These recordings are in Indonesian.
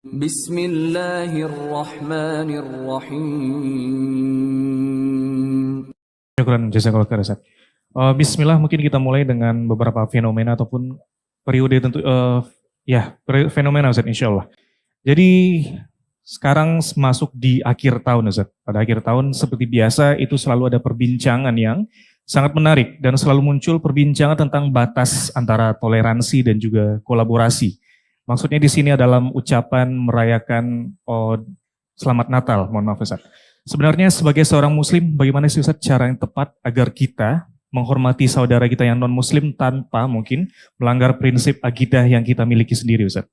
Bismillahirrahmanirrahim. Syukran, jazakallahu khairan, Ustaz. Bismillah, mungkin kita mulai dengan beberapa fenomena ataupun periode tentu, fenomena, Ustaz, insya Allah. Jadi sekarang masuk di akhir tahun, Ustaz. Pada akhir tahun seperti biasa itu selalu ada perbincangan yang sangat menarik dan selalu muncul perbincangan tentang batas antara toleransi dan juga kolaborasi. Maksudnya di sini dalam ucapan merayakan Selamat Natal, mohon maaf Ustaz. Sebenarnya sebagai seorang muslim, bagaimana sih Ustaz cara yang tepat agar kita menghormati saudara kita yang non-muslim tanpa mungkin melanggar prinsip akidah yang kita miliki sendiri, Ustaz?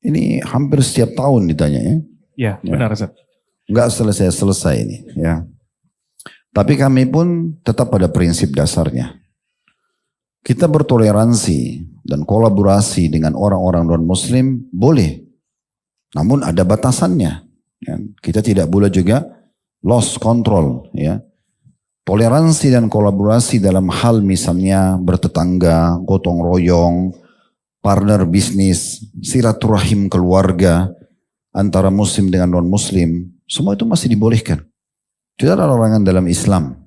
Ini hampir setiap tahun ditanya ya. Ya, benar Ustaz. Enggak selesai ini ya. Tapi kami pun tetap pada prinsip dasarnya. Kita bertoleransi dan kolaborasi dengan orang-orang non-muslim boleh. Namun ada batasannya. Ya. Kita tidak boleh juga lost control. Ya. Toleransi dan kolaborasi dalam hal misalnya bertetangga, gotong royong, partner bisnis, silaturahim keluarga, antara muslim dengan non-muslim, semua itu masih dibolehkan. Tidak ada larangan dalam Islam.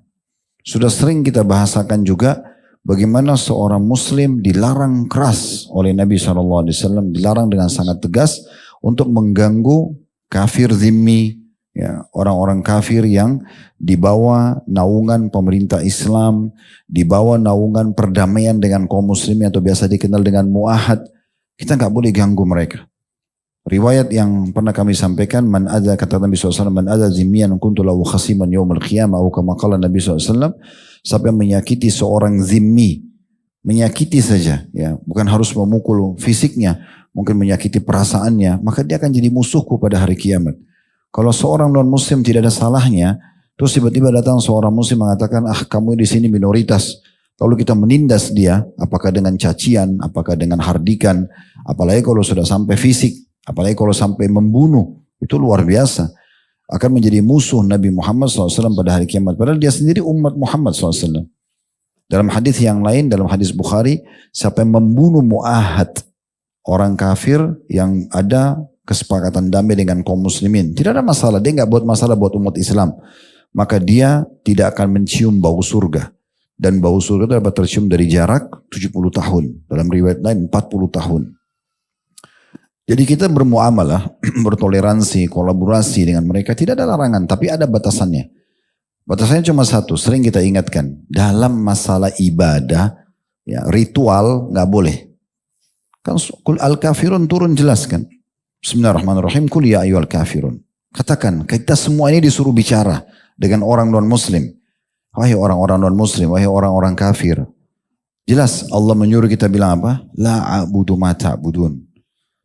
Sudah sering kita bahasakan juga bagaimana seorang muslim dilarang keras oleh Nabi SAW, dilarang dengan sangat tegas untuk mengganggu kafir zimmi, ya, orang-orang kafir yang dibawa naungan pemerintah Islam, dibawa naungan perdamaian dengan kaum muslimin atau biasa dikenal dengan muahad. Kita nggak boleh ganggu mereka. Riwayat yang pernah kami sampaikan, kata Nabi SAW, man adza zimmiyan kuntu lahu khasiman yaumil qiyamah, atau kama qala Nabi SAW, siapa yang menyakiti seorang zimmi, menyakiti saja, ya, bukan harus memukul fisiknya, mungkin menyakiti perasaannya, maka dia akan jadi musuhku pada hari kiamat. Kalau seorang non-muslim tidak ada salahnya, terus tiba-tiba datang seorang muslim mengatakan, kamu di sini minoritas, lalu kita menindas dia, apakah dengan cacian, apakah dengan hardikan, apalagi kalau sudah sampai fisik, apalagi kalau sampai membunuh, itu luar biasa. Akan menjadi musuh Nabi Muhammad SAW pada hari kiamat. Padahal dia sendiri umat Muhammad SAW. Dalam hadis yang lain, dalam hadis Bukhari, siapa yang membunuh mu'ahad, orang kafir yang ada kesepakatan damai dengan kaum muslimin, tidak ada masalah, dia nggak buat masalah buat umat Islam, maka dia tidak akan mencium bau surga. Dan bau surga itu dapat tercium dari jarak 70 tahun. Dalam riwayat lain 40 tahun. Jadi kita bermuamalah, bertoleransi, kolaborasi dengan mereka, tidak ada larangan, tapi ada batasannya. Batasannya cuma satu, sering kita ingatkan, dalam masalah ibadah, ya, ritual nggak boleh. Kan Al-Kafirun turun jelaskan. Bismillahirrahmanirrahim, kul ya ayyuhal kafirun. Katakan, kita semua ini disuruh bicara dengan orang non-muslim. Wahai orang-orang non-muslim, wahai orang-orang kafir. Jelas Allah menyuruh kita bilang apa? La a'budu ma ta'budun.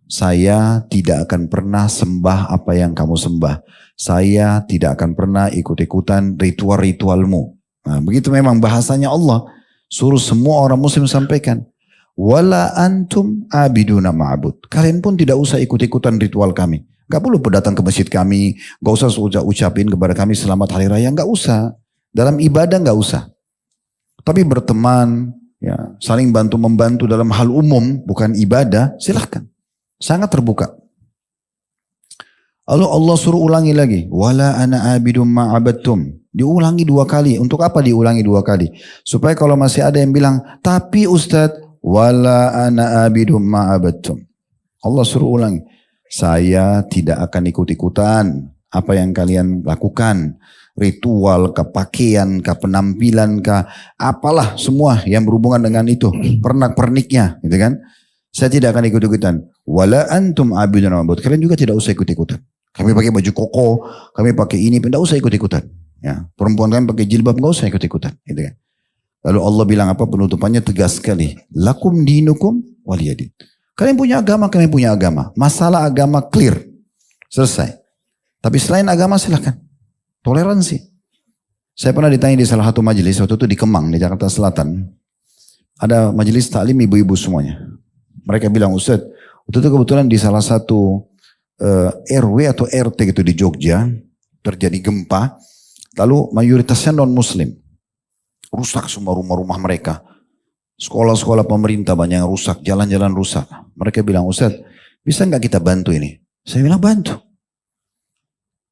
Saya tidak akan pernah sembah apa yang kamu sembah. Saya tidak akan pernah ikut-ikutan ritual-ritualmu. Nah, begitu memang bahasanya Allah. Suruh semua orang muslim sampaikan. Wala antum abiduna ma'bud. Kalian pun tidak usah ikut-ikutan ritual kami. Gak perlu datang ke masjid kami. Gak usah ucapin kepada kami selamat hari raya. Gak usah. Dalam ibadah gak usah. Tapi berteman, ya, saling bantu-membantu dalam hal umum, bukan ibadah, silahkan. Sangat terbuka. Lalu Allah suruh ulangi lagi. Wala ana abidum ma'abadtum. Diulangi 2 kali. Untuk apa diulangi 2 kali? Supaya kalau masih ada yang bilang, tapi Ustadz, wala ana abidum ma'abadtum. Allah suruh ulangi. Saya tidak akan ikut-ikutan apa yang kalian lakukan. Ritual, pakaian, penampilan, apalah semua yang berhubungan dengan itu. Pernak-perniknya, gitu kan. Saya tidak akan ikut-ikutan. Wala antum abidun ma'bud. Kalian juga tidak usah ikut-ikutan. Kami pakai baju koko, kami pakai ini, tidak usah ikut-ikutan. Ya, perempuan kalian pakai jilbab, tidak usah ikut-ikutan. Gitu kan. Lalu Allah bilang apa penutupannya tegas sekali. Lakum dinukum waliyadin. Kalian punya agama, kami punya agama. Masalah agama clear. Selesai. Tapi selain agama silahkan. Toleransi. Saya pernah ditanya di salah satu majelis, waktu itu di Kemang, di Jakarta Selatan. Ada majelis taklim ibu-ibu semuanya. Mereka bilang, Ustaz, waktu itu kebetulan di salah satu RW atau RT gitu di Jogja, terjadi gempa, lalu mayoritasnya non-muslim. Rusak semua rumah-rumah mereka. Sekolah-sekolah pemerintah banyak yang rusak, jalan-jalan rusak. Mereka bilang, Ustaz, bisa nggak kita bantu ini? Saya bilang bantu.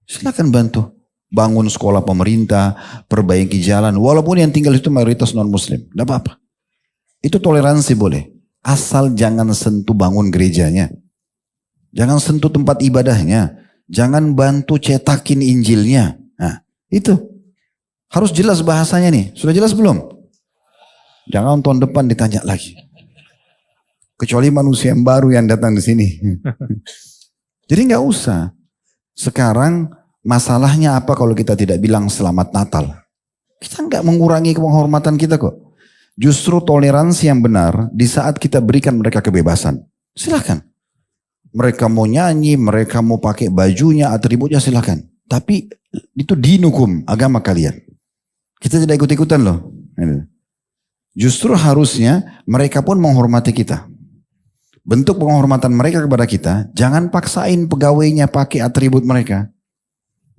Silakan bantu. Bangun sekolah pemerintah, perbaiki jalan. Walaupun yang tinggal itu mayoritas non-muslim. Tidak apa-apa. Itu toleransi boleh. Asal jangan sentuh bangun gerejanya. Jangan sentuh tempat ibadahnya. Jangan bantu cetakin Injilnya. Nah, itu. Harus jelas bahasanya nih. Sudah jelas belum? Jangan tahun depan ditanya lagi. Kecuali manusia yang baru yang datang di sini. Jadi nggak usah. Sekarang masalahnya apa kalau kita tidak bilang selamat Natal? Kita nggak mengurangi penghormatan kita kok. Justru toleransi yang benar di saat kita berikan mereka kebebasan. Silakan. Mereka mau nyanyi, mereka mau pakai bajunya, atributnya silakan. Tapi itu dinukum agama kalian. Kita tidak ikut-ikutan loh. Justru harusnya mereka pun menghormati kita. Bentuk penghormatan mereka kepada kita, jangan paksain pegawainya pakai atribut mereka.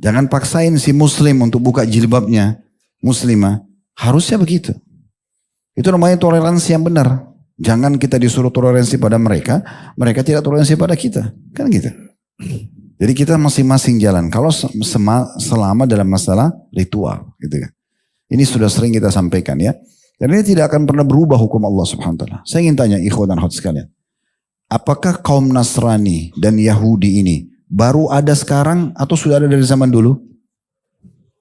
Jangan paksain si muslim untuk buka jilbabnya, muslimah. Harusnya begitu. Itu namanya toleransi yang benar. Jangan kita disuruh toleransi pada mereka, mereka tidak toleransi pada kita. Kan gitu. Jadi kita masing-masing jalan. Kalau selama dalam masalah ritual. Gitu kan. Ini sudah sering kita sampaikan ya. Dan ini tidak akan pernah berubah hukum Allah subhanahu wa ta'ala. Saya ingin tanya ikhwan dan akhwat sekalian. Apakah kaum Nasrani dan Yahudi ini baru ada sekarang atau sudah ada dari zaman dulu?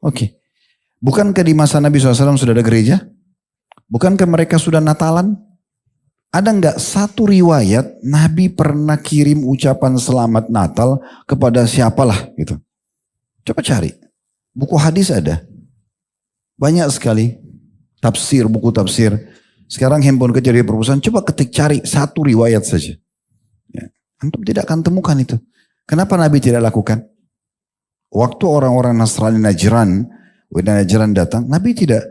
Oke. Bukankah di masa Nabi SAW sudah ada gereja? Bukankah mereka sudah Natalan? Ada nggak satu riwayat Nabi pernah kirim ucapan selamat Natal kepada siapalah gitu? Coba cari. Buku hadis ada. Banyak sekali. Tafsir, buku tafsir. Sekarang handphone kerja di perpustakaan. Coba ketik cari satu riwayat saja. Ya. Antum tidak akan temukan itu. Kenapa Nabi tidak lakukan? Waktu orang-orang Nasrani Najran datang, Nabi tidak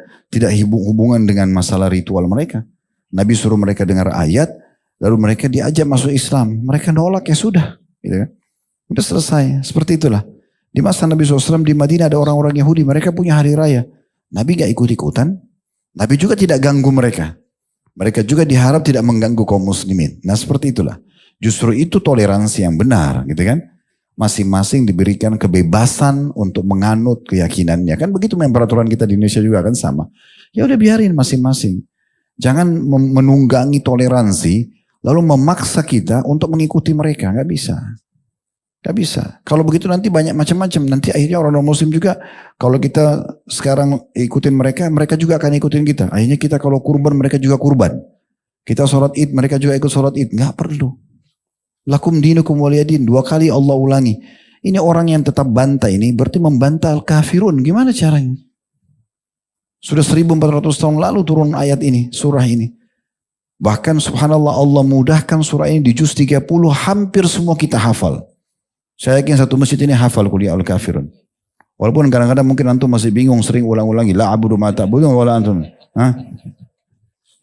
hubungan dengan masalah ritual mereka. Nabi suruh mereka dengar ayat, lalu mereka diajak masuk Islam. Mereka nolak, ya sudah. Gitu kan? Udah selesai. Seperti itulah. Di masa Nabi SAW di Madinah ada orang-orang Yahudi, mereka punya hari raya. Nabi gak ikut-ikutan. Nabi juga tidak ganggu mereka. Mereka juga diharap tidak mengganggu kaum muslimin. Nah seperti itulah. Justru itu toleransi yang benar, gitu kan? Masing-masing diberikan kebebasan untuk menganut keyakinannya. Kan begitu memang peraturan kita di Indonesia juga kan sama. Ya udah biarin masing-masing. Jangan menunggangi toleransi, lalu memaksa kita untuk mengikuti mereka. Nggak bisa. Nggak bisa. Kalau begitu nanti banyak macam-macam. Nanti akhirnya orang non-muslim juga, kalau kita sekarang ikutin mereka, mereka juga akan ikutin kita. Akhirnya kita kalau kurban, mereka juga kurban. Kita sholat id, mereka juga ikut sholat id. Nggak perlu. Lakum dinukum waliyadin. 2 kali Allah ulangi. Ini orang yang tetap bantah ini berarti membantah al-kafirun. Gimana caranya? Sudah 1400 tahun lalu turun ayat ini, surah ini. Bahkan subhanallah Allah mudahkan surah ini di juz 30 hampir semua kita hafal. Saya yakin satu masjid ini hafal kuliah al-kafirun. Walaupun kadang-kadang mungkin antum masih bingung sering ulang-ulangi. La abudu ma ta'budun wala antum.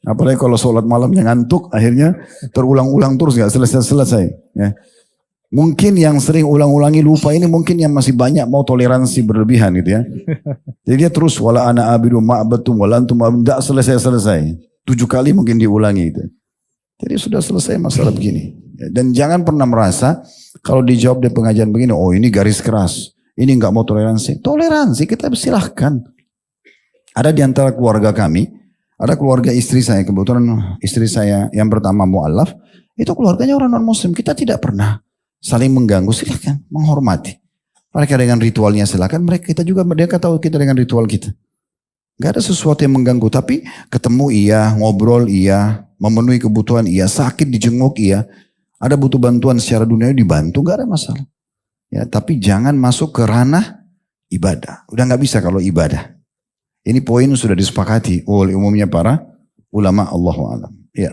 Apalagi kalau sholat malamnya ngantuk, akhirnya terulang-ulang terus gak selesai-selesai. Ya. Mungkin yang sering ulang-ulangi lupa ini mungkin yang masih banyak mau toleransi berlebihan gitu ya. Jadi dia terus wala ana abidu ma'abatum wala antum tidak selesai-selesai. 7 kali mungkin diulangi gitu. Jadi sudah selesai masalah begini. Dan jangan pernah merasa kalau dijawab di pengajian begini, oh ini garis keras. Ini nggak mau toleransi. Toleransi kita silahkan. Ada di antara keluarga kami, ada keluarga istri saya, kebetulan istri saya yang pertama mu'alaf, itu keluarganya orang non-muslim. Kita tidak pernah saling mengganggu, silakan menghormati. Mereka dengan ritualnya silakan, mereka tahu kita dengan ritual kita. Gak ada sesuatu yang mengganggu, tapi ketemu iya, ngobrol iya, memenuhi kebutuhan iya, sakit dijenguk iya, ada butuh bantuan secara dunia dibantu, gak ada masalah. Ya, tapi jangan masuk ke ranah ibadah. Udah gak bisa kalau ibadah. Ini poin sudah disepakati oleh umumnya para ulama Allahu a'lam. Ya.